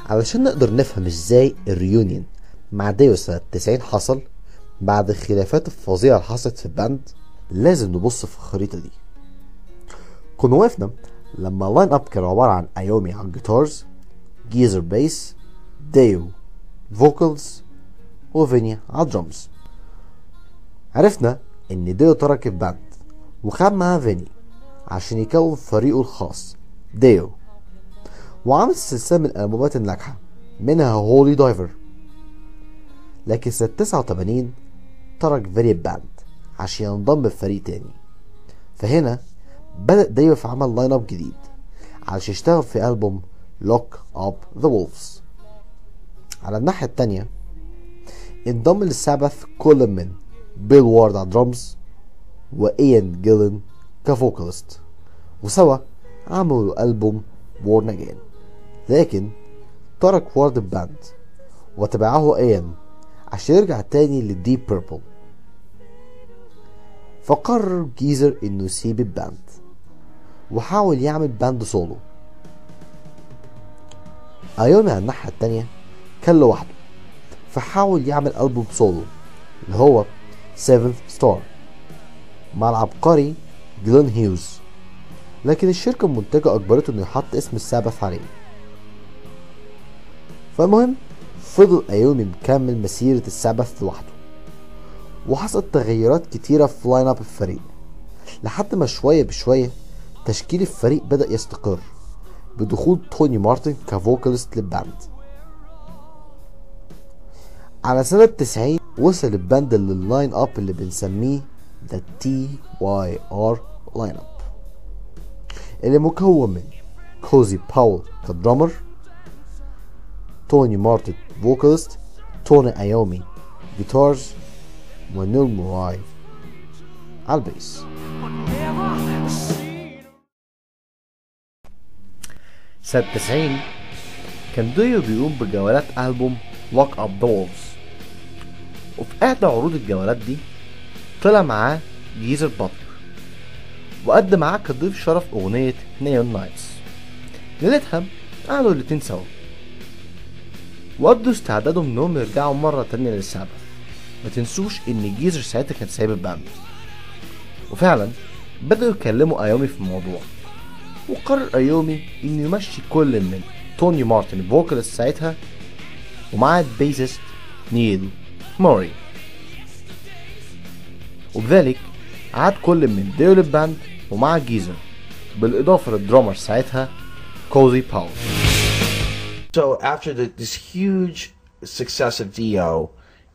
علشان نقدر نفهم ازاي الريونيون مع ديو سنة 90 حصل بعد الخلافات الفظيعة اللي حصلت في الباند، لازم نبص في الخريطة دي. كنا وقفنا لما اللاين اب كان عبارة عن ايومي على الجيتارز، جيزر بيس، ديو فوكالز، وفينيا على الدرمز. عرفنا ان ديو ترك الباند وخد معاه فيني عشان يكون فريقه الخاص ديو، وعمل سلسلة من الألبومات الناجحة منها هولي دايفر. لكن سنة 89 ترك فيني الباند عشان ينضم بفريق تاني، فهنا بدأ ديو في عمل لاين اب جديد عشان يشتغل في ألبوم لوك اب ذا وولفز. على الناحية التانية انضم للسابث كل من بيل وارد على درامز وإيان جيلن كفوكاليست، وسوا عملوا ألبوم بورن أجين. لكن ترك وارد الباند وتبعه إيان عشان يرجع تاني للديب بيربل، فقرر جيزر انه يسيب الباند وحاول يعمل باند سولو. ايومي على الناحية التانية كان لوحده، فحاول يعمل ألبوم سولو اللي هو سابث ستار مع العبقري جلين هيوز، لكن الشركة المنتجة أجبرته إنه يحط اسم السابث عليه. فالمهم فضل أيومي مكمل مسيرة السابث لوحده، وحصلت تغيرات كتيرة في لاين اب الفريق لحد ما شوية بشوية تشكيل الفريق بدأ يستقر بدخول توني مارتن كفوكاليست للباند. على سنة 90 وصل الباند لللاين اب اللي بنسميه The TYR لاين اب، اللي مكون من كوزي باول كدرامر، توني مارتن فوكاليست، توني ايومي جيتارز، ونيل موراي على البيس. سنة 90 كان ديو بيقوم بجولات ألبوم لوك اب ذا وولفز، وفي إحدى عروض الجولات دي طلع معاه جيزر باتلر وقدم معاه كضيف شرف أغنية نيون نايتس. ليلتها قعدوا الاتنين سوا وقضوا استعدادهم انهم يرجعوا مرة تانية للسابث. ما تنسوش ان جيزر ساعتها كان سايب الباند، وفعلا بدأوا يكلموا ايومي في الموضوع، وقرر ايومي انه يمشي كل من توني مارتن الفوكاليست ساعتها ومعاه البيسست نيل موري، وبذلك عاد كل من ديو للباند ومع جيزر بالاضافة للدرامر ساعتها كوزي باول. So after this huge success of Dio,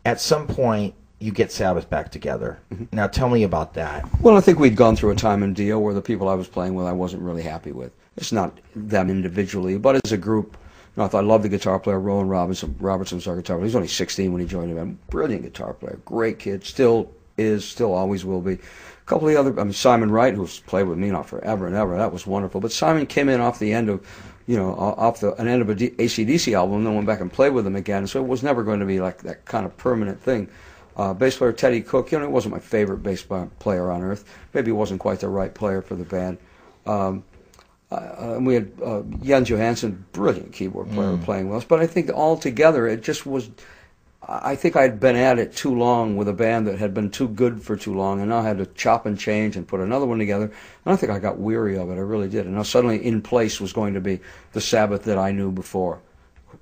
at some point you get Sabbath back together. Mm-hmm. Now tell me about that. Well, I think we'd gone through a time in Dio where the people I was playing with I wasn't really happy with. It's not them individually, but as a group. You know, I love the guitar player, Rowan Robertson's our guitar player. He was only 16 when he joined the band. Brilliant guitar player, great kid, still is, still always will be. A couple of the other, I mean, Simon Wright, who's played with me now forever and ever, that was wonderful. But Simon came in off the end of, you know, off an end of a AC/DC album, and then went back and played with them again. So it was never going to be like that kind of permanent thing. Bass player Teddy Cook, you know, he wasn't my favorite bass player on earth. Maybe he wasn't quite the right player for the band. We had Jens Johansson, brilliant keyboard player, playing with us. But I think altogether it just was, I think I'd been at it too long with a band that had been too good for too long, and now I had to chop and change and put another one together. And I think I got weary of it, I really did. And now suddenly in place was going to be the Sabbath that I knew before,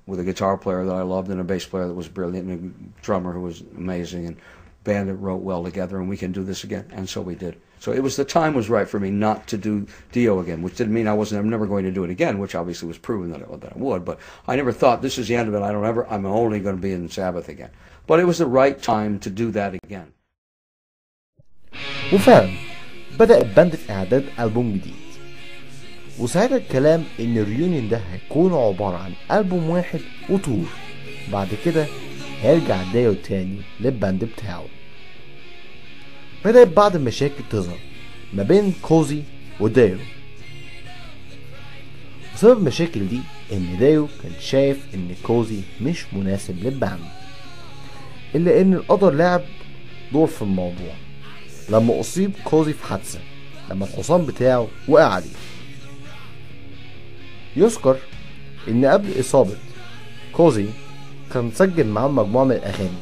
with a guitar player that I loved and a bass player that was brilliant and a drummer who was amazing and a band that wrote well together, and we can do this again. And so we did. So it was, the time was right for me not to do Dio again, which didn't mean I'm never going to do it again, which obviously was proven that I would, but I never thought this is the end of it, I'm only going to be in Sabbath again. But it was the right time to do that again. وفعلا بدأ الباند في إعداد ألبوم جديد، وساعتها الكلام إن الريونيون ده هيكون عبارة عن ألبوم واحد وطور، بعد كده هيرجع ديو تاني للباند بتاعه. بدأت بعض المشاكل تظهر ما بين كوزي وديو، وسبب المشاكل دي ان ديو كان شايف ان كوزي مش مناسب للباند، الا ان القدر لعب دور في الموضوع لما اصيب كوزي في حادثة لما الحصان بتاعه وقع عليه. يذكر ان قبل اصابة كوزي كان مسجل معاهم مجموعة من الأغاني،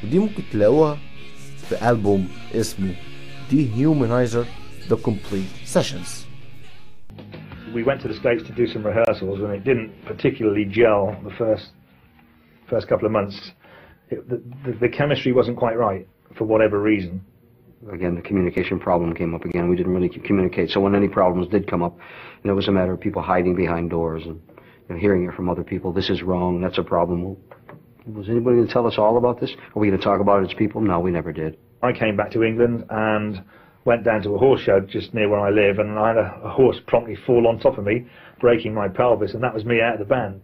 ودي ممكن تلاقوها في ألبوم اسمه dehumanizer the complete sessions. We went to the States to do some rehearsals and it didn't particularly gel the first couple of months. The chemistry wasn't quite right for whatever reason. Again, the communication problem came up again. We didn't really communicate. So when any problems did come up, it was a matter of people hiding behind doors and hearing it from other people. This is wrong. That's a problem. Well, was anybody going to tell us all about this? Are we going to talk about it as people? No, we never did. I came back to England and went down to a horse show just near where I live, and I had a horse promptly fall on top of me, breaking my pelvis, and that was me out of the band.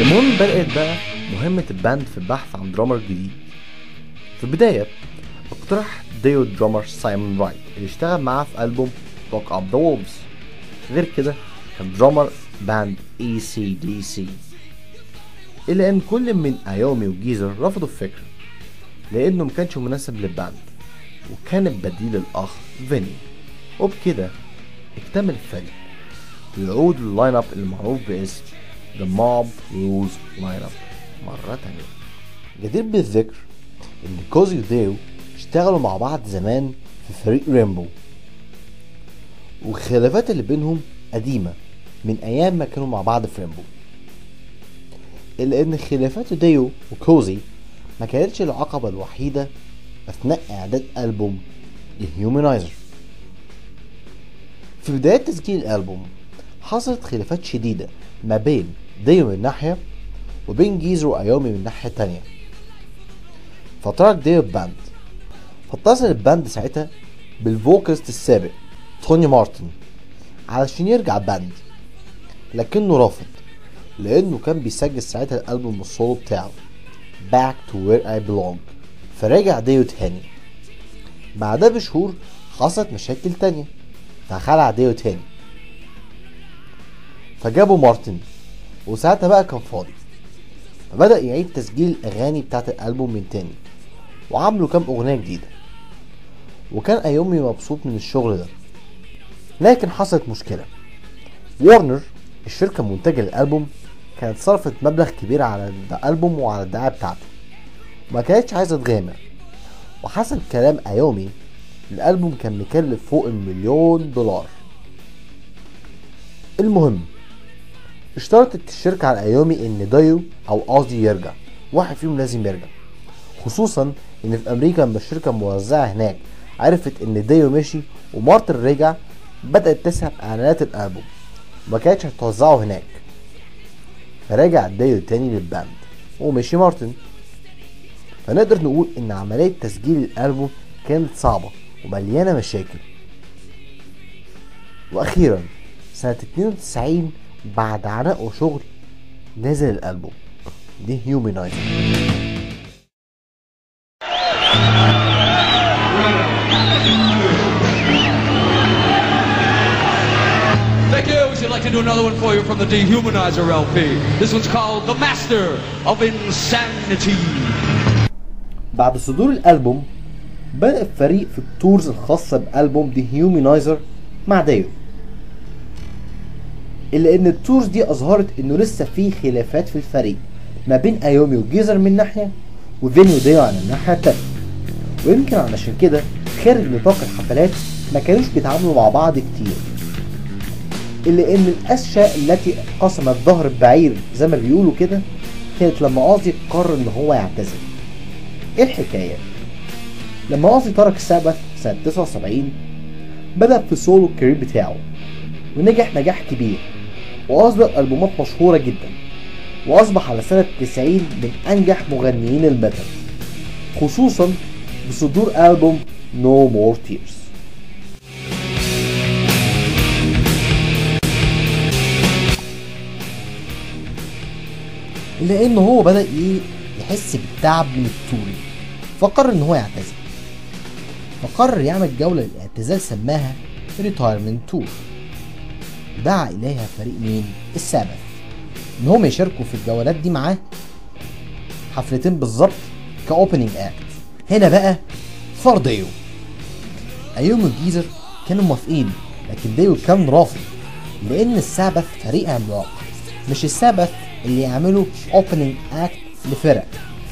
المهم بدأت بقى مهمة الباند في البحث عن درامر جديد. في البداية اقترح ديو درامر سايمون رايت اللي اشتغل معاه في ألبوم Lock Up the Wolves. غير كده كان درامر باند ECDC، إلا إن كل من أيومي وجيزر رفضوا الفكرة لأنه مكانش مناسب للباند وكان بديل الأخ فيني. وبكده اكتمل الفريق ويعود لللاين اب المعروف باسم The Mob Rules Lineup مرة تانية. جدير بالذكر إن كوزي وديو اشتغلوا مع بعض زمان في فريق ريمبو، والخلافات اللي بينهم قديمة من أيام ما كانوا مع بعض في ريمبو، إلا إن خلافات ديو وكوزي ما كانتش العقبة الوحيدة أثناء إعداد ألبوم dehumanizer. في بداية تسجيل الألبوم حصلت خلافات شديدة ما بين ديو من ناحية وبين جيزر وأيومي من ناحية تانية، فترك ديو الباند. فاتصل الباند ساعتها بالفوكالست السابق توني مارتن علشان يرجع الباند، لكنه رافض لأنه كان بيسجل ساعتها الألبوم السولو بتاعه Back to Where I Belong. فرجع ديو تاني. بعدها بشهور حصلت مشاكل تانية فخلع ديو تاني، فجابوا مارتن وساعتها بقى كان فاضي، فبدأ يعيد تسجيل الأغاني بتاعت الألبوم من تاني وعملوا كام أغنية جديدة، وكان أيومي مبسوط من الشغل ده. لكن حصلت مشكلة. وارنر الشركة المنتجة للألبوم كانت صرفت مبلغ كبير على الألبوم وعلى الدعاية بتاعته وما كانتش عايزة تغامر، وحسب كلام أيومي الألبوم كان مكلف فوق $1,000,000. المهم اشترطت الشركة على أيومي إن دايو أو قصدي يرجع، واحد فيهم لازم يرجع، خصوصا إن في أمريكا لما الشركة موزعة هناك عرفت إن دايو مشي ومارتن رجع بدأت تسحب إعلانات الألبوم وما كانتش هتوزعه هناك، فرجع دايو تاني للباند ومشي مارتن. فنقدر نقول إن عملية تسجيل الألبوم كانت صعبة ومليانة مشاكل. وأخيرا سنة 92 بعد عناء وشغل نزل الألبوم dehumanizer. Thank you. We'd like to do another one for you from the Dehumanizer LP. This one's called The Master of Insanity. بعد صدور الألبوم بدأ الفريق في التورز الخاصة بألبوم dehumanizer مع ديو، إلا إن التورز دي أظهرت إنه لسه في خلافات في الفريق ما بين أيومي وجيزر من ناحية وفيني وديو على الناحية التانية، ويمكن علشان كده خارج نطاق الحفلات ما كانوش بيتعاملوا مع بعض كتير. إلا إن الأشياء التي قسمت ظهر البعير زي ما بيقولوا كده كانت لما قاضي قرر إن هو يعتزل. إيه الحكاية؟ لما قاضي ترك السابث سنة 79 بدأ في سولو الكارير بتاعه ونجح نجاح كبير وأصدر ألبومات مشهورة جدا، وأصبح على سنة 90 من أنجح مغنيين الميتال، خصوصا بصدور ألبوم No More Tears. لان هو بدأ يحس بالتعب من التور، فقرر ان هو يعتزل. فقرر يعمل جولة للاعتزال سماها ريتايرمنت تور، دعا اليها فريق مين؟ السابث، ان هم يشاركوا في الجولات دي معاه حفلتين بالظبط كاوبننج اكت. هنا بقى ثار ديو. ايوم الجيزر كانوا موافقين، لكن ديو كان رافض، لان السابث فريق عملاق، مش السابث اللي يعملوا اوبننج اكت لفرق.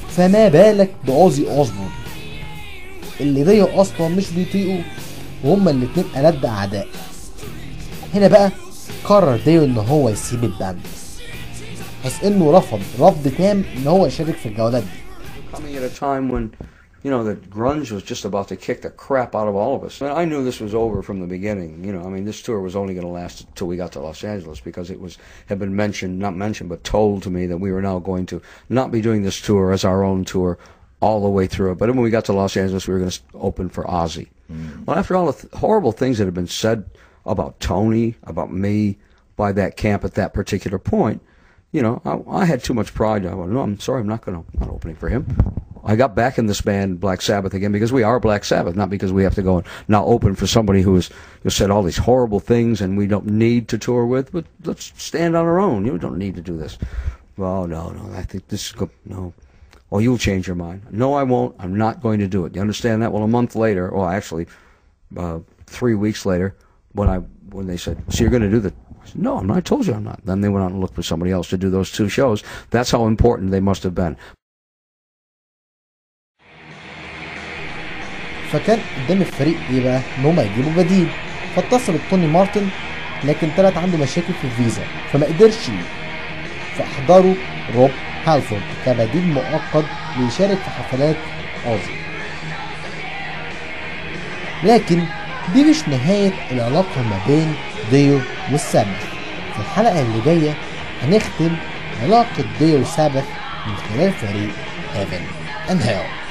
فما بالك باوزي اوزبورن اللي ديو اصلا مش بيطيقوا، وهما الاتنين ألد اعداء. هنا بقى قرر ديو ان هو يسيب الباند، حيث انه رفض تام ان هو يشارك في الجولات دي. Coming at a time when, you know, that grunge was just about to kick the crap out of all of us. I mean, I knew this was over from the beginning. You know, I mean, this tour was only going to last until we got to Los Angeles, because it had been not mentioned, but told to me that we were now going to not be doing this tour as our own tour all the way through it. But when we got to Los Angeles, we were going to open for Ozzy. Well, after all the horrible things that had been said about Tony, about me, by that camp at that particular point, you know, I had too much pride. I went, no, I'm sorry, I'm not opening for him. I got back in this band, Black Sabbath, again, because we are Black Sabbath, not because we have to go and now open for somebody who said all these horrible things and we don't need to tour with, but let's stand on our own. You don't need to do this. Well, no, I think this is good. No. Oh, you'll change your mind. No, I won't. I'm not going to do it. You understand that? Well, a month later, well, actually, 3 weeks later, when they said, so you're going to do the, I said, no, I'm not. I told you I'm not. Then they went out and looked for somebody else to do those 2 shows. That's how important they must have been. فكان قدام الفريق ايه بقى؟ ان هم يجيبوا بديل. فاتصل بتوني مارتن، لكن طلعت عنده مشاكل في الفيزا فما قدرش يجي. فاحضروا روب هالفورد كبديل مؤقت ليشارك في حفلات اوزي. لكن دي مش نهاية العلاقة ما بين ديو والسابث. في الحلقة اللي جاية هنختم علاقة ديو والسابث من خلال فريق هيفن اند هيل.